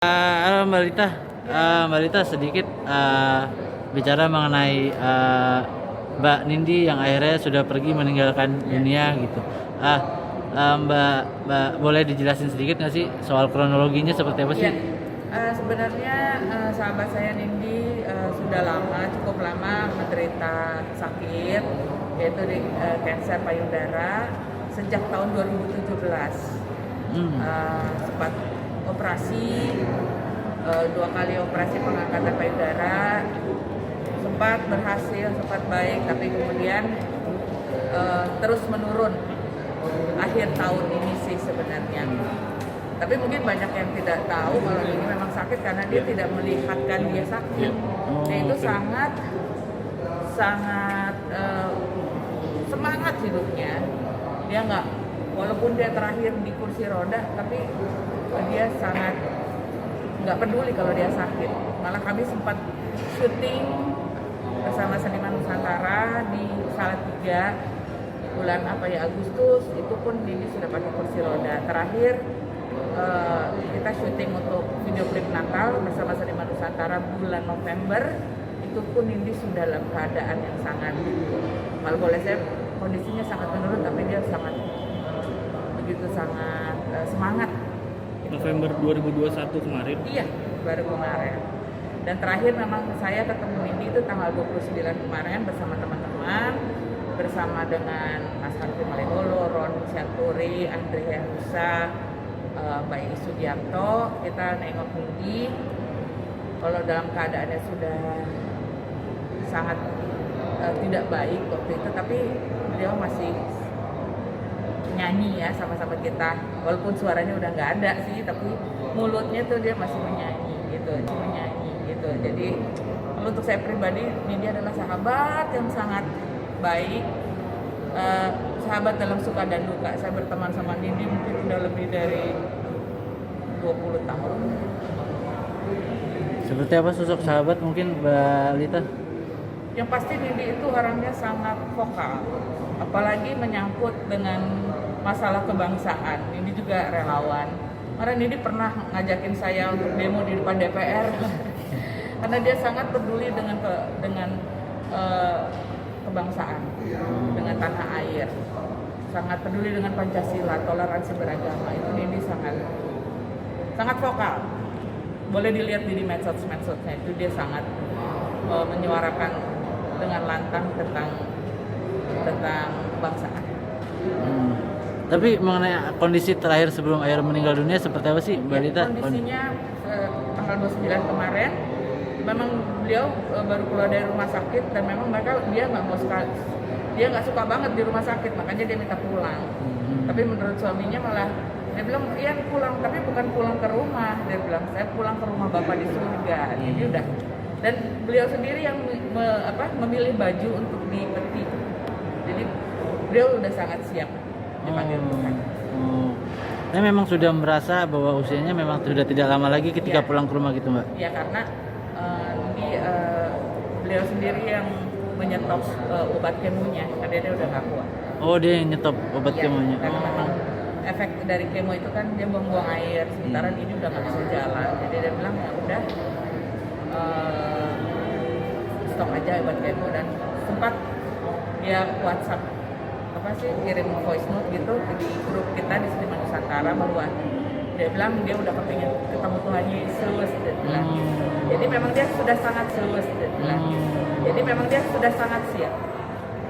Halo Mbak Rita, Mbak Rita sedikit bicara mengenai Mbak Nindi yang akhirnya sudah pergi meninggalkan dunia gitu. Mbak boleh dijelasin sedikit nggak sih soal kronologinya seperti apa sih? Iya, sebenarnya sahabat saya Nindi sudah lama, cukup lama menderita sakit, yaitu di kanker payudara sejak tahun 2017. Sempat operasi, 2 kali operasi pengangkatan payudara, sempat berhasil, sempat baik, tapi kemudian terus menurun akhir tahun ini sih sebenarnya. Tapi mungkin banyak yang tidak tahu kalau ini memang sakit karena dia tidak melihatkan dia sakit. Dia itu sangat semangat hidupnya. Dia nggak, walaupun dia terakhir di kursi roda, tapi dia sangat nggak peduli kalau dia sakit. Malah kami sempat syuting bersama Seniman Nusantara di Salatiga bulan Agustus, itu pun Nindi sudah pakai kursi roda. Terakhir kita syuting untuk video klip Natal bersama Seniman Nusantara bulan November, itu pun Nindi sudah dalam keadaan yang sangat, kalau boleh saya kondisinya sangat menurun, tapi dia sangat semangat. November 2021 kemarin. Iya, baru kemarin. Dan terakhir memang saya ketemu Nindi itu tanggal 29 kemarin bersama teman-teman, bersama dengan Mas Harfi Maleholo, Ron Syanturi, Andre Herusa, Mbak Eni Sugiarto. Kita nengok Nindi, kalau dalam keadaannya sudah sangat tidak baik waktu itu, tapi beliau masih nyanyi ya sama-sama kita, walaupun suaranya udah nggak ada sih, tapi mulutnya tuh dia masih menyanyi gitu. Jadi kalau untuk saya pribadi, Nindi adalah sahabat yang sangat baik, sahabat dalam suka dan duka. Saya berteman sama Nindi mungkin udah lebih dari 20 tahun. Seperti apa sosok sahabat mungkin Mbak Rita? Yang pasti Nindi itu orangnya sangat vokal, apalagi menyangkut dengan masalah kebangsaan. Nindi juga relawan. Karena Nindi pernah ngajakin saya untuk demo di depan DPR karena dia sangat peduli dengan kebangsaan, dengan tanah air, sangat peduli dengan Pancasila, toleransi beragama. Itu Nindi sangat vokal. Boleh dilihat di medsos-medsosnya, itu dia sangat menyuarakan dengan lantang tentang kebangsaan. Tapi mengenai kondisi terakhir sebelum akhir meninggal dunia seperti apa sih Mbak Rita? Kondisinya tanggal 29 kemarin, memang beliau baru keluar dari rumah sakit, dan memang dia nggak mau sekali, dia nggak suka banget di rumah sakit, makanya dia minta pulang. Tapi menurut suaminya malah dia bilang, iya pulang, tapi bukan pulang ke rumah. Dia bilang, saya pulang ke rumah Bapak di surga. Jadi udah. Dan beliau sendiri yang memilih baju untuk dipeti. Jadi beliau udah sangat siap dipanggil Tuhan. Saya memang sudah merasa bahwa usianya memang sudah tidak lama lagi ketika pulang ke rumah gitu Mbak? Iya, karena beliau sendiri yang menyetop obat kemonya, karena dia udah nggak kuat. Oh, dia yang nyetop obat kemonya. Karena memang efek dari kemo itu kan dia buang-buang air, sementara ini udah nggak bisa jalan. Jadi dia bilang ya udah, stop aja obat kemo. Dan sempat dia WhatsApp kirim voice note gitu di grup kita di Seniman Nusantara, bahwa dia bilang dia udah kepingin ketemu Tuhan Yesus, dia bilang. Jadi memang dia sudah sangat serius, dia bilang. Jadi memang dia sudah sangat siap.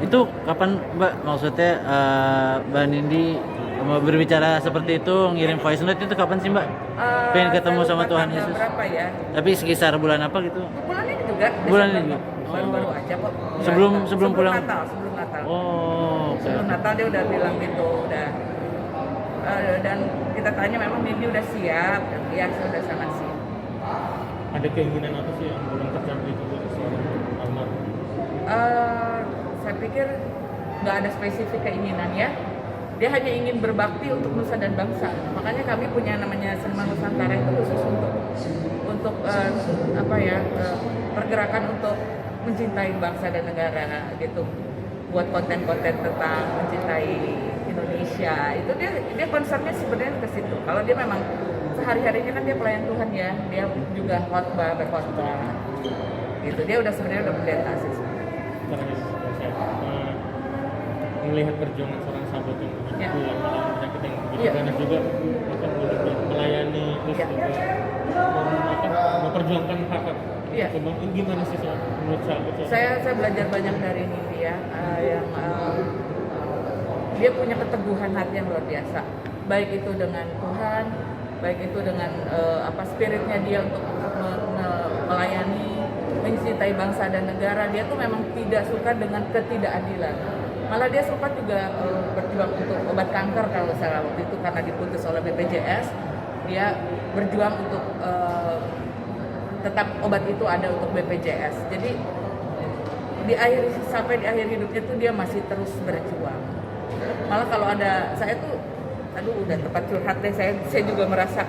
Itu kapan Mbak, maksudnya Mbak Nindi mau berbicara seperti itu, ngirim voice note itu kapan sih Mbak? Pengen ketemu sama Tuhan Yesus. Berapa ya? Tapi sekitar bulan apa gitu? Bulan ini juga. Bulan ini juga. Baru-baru aja kok. Sebelum pulang. Sebelum Natal. Oh, okay. Sebelum Natal dia udah bilang gitu, udah. Dan kita tanya memang Nindi udah siap, ya sudah sangat siap. Ada keinginan apa sih yang belum tercapai juga seorang almarhum? Saya pikir nggak ada spesifik keinginan ya. Dia hanya ingin berbakti untuk nusa dan bangsa. Makanya kami punya namanya Seniman Nusantara itu khusus untuk pergerakan untuk mencintai bangsa dan negara gitu. Buat konten-konten tentang mencintai Indonesia. Itu dia concernnya sebenarnya ke situ. Kalau dia memang sehari-harinya kan dia pelayan Tuhan ya, dia juga berkhotbah gitu. Dia udah sebenarnya udah pendeta sih sebenarnya. Terakhir saya melihat perjuangan seorang sahabat yang begitu Ya. yang melawan penyakit yang begitu Ya. ganas juga bahkan benar-benar melayani terus Ya. juga memperjuangkan hak-hak. Ya. Coba ini gimana sih soal menurut sahabat? Saya belajar banyak dari Nindi ya, yang dia punya keteguhan hati yang luar biasa, baik itu dengan Tuhan, baik itu dengan spiritnya dia untuk melayani, mencintai bangsa dan negara. Dia tuh memang tidak suka dengan ketidakadilan, malah dia sempat juga berjuang untuk obat kanker kalau salah waktu itu karena diputus oleh BPJS. Dia berjuang untuk tetap obat itu ada untuk BPJS. Jadi sampai di akhir hidupnya tuh dia masih terus berjuang. Malah kalau ada saya tuh, udah tempat curhat deh. Saya juga merasa,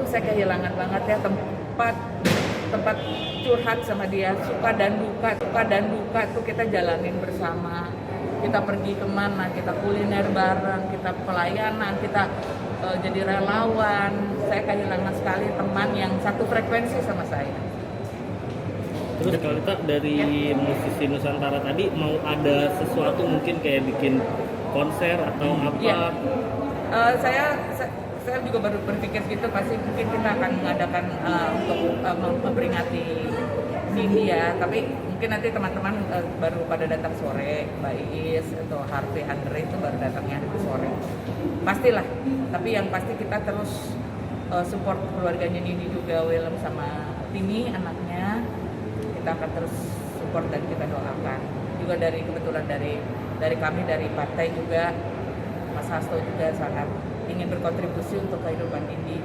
saya kehilangan banget ya tempat curhat sama dia. Suka dan duka tuh kita jalanin bersama. Kita pergi kemana, kita kuliner bareng, kita pelayanan, kita jadi relawan. Saya kehilangan sekali teman yang satu frekuensi sama saya. Terus kalau kita dari musisi Nusantara tadi mau ada sesuatu mungkin kayak bikin konser atau apa? Iya. Saya juga baru berpikir gitu, pasti mungkin kita akan mengadakan untuk memperingati Nindi ya, tapi mungkin nanti teman-teman baru pada datang sore, Mbak Iis atau Harvey Andre itu baru datangnya di sore. Pastilah, tapi yang pasti kita terus support keluarganya Nindi juga, Willem sama Tini anaknya. Kita akan terus support dan kita doakan. Juga kebetulan dari kami dari partai juga, Mas Hasto juga sangat ingin berkontribusi untuk kehidupan Nindi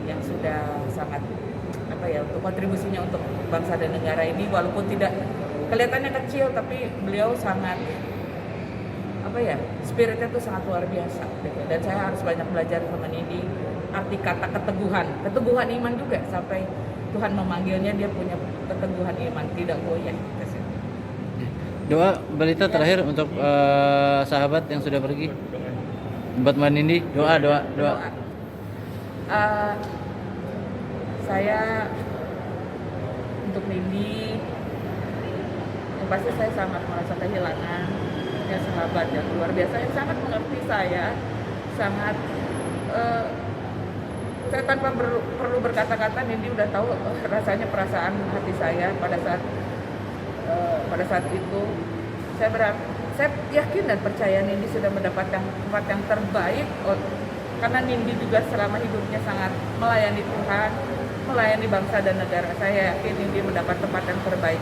yang sudah sangat untuk kontribusinya untuk bangsa dan negara ini, walaupun tidak kelihatannya kecil, tapi beliau sangat spiritnya tuh sangat luar biasa gitu. Dan saya harus banyak belajar sama Nindi arti kata keteguhan iman juga, sampai Tuhan memanggilnya dia punya keteguhan iman, tidak goyah. Doa berita terakhir untuk sahabat yang sudah pergi. Buat Mbak Nindi, doa. Saya untuk Nindi, yang pasti saya sangat merasa kehilangan ya sahabat yang luar biasa yang sangat mengerti saya, sangat saya tanpa perlu berkata-kata, Nindi udah tahu rasanya perasaan hati saya pada saat itu. Saya yakin dan percaya Nindi sudah mendapatkan tempat yang terbaik, karena Nindi juga selama hidupnya sangat melayani Tuhan, melayani bangsa dan negara. Saya yakin Nindi mendapat tempat yang terbaik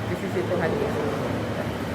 di sisi Tuhan Yesus.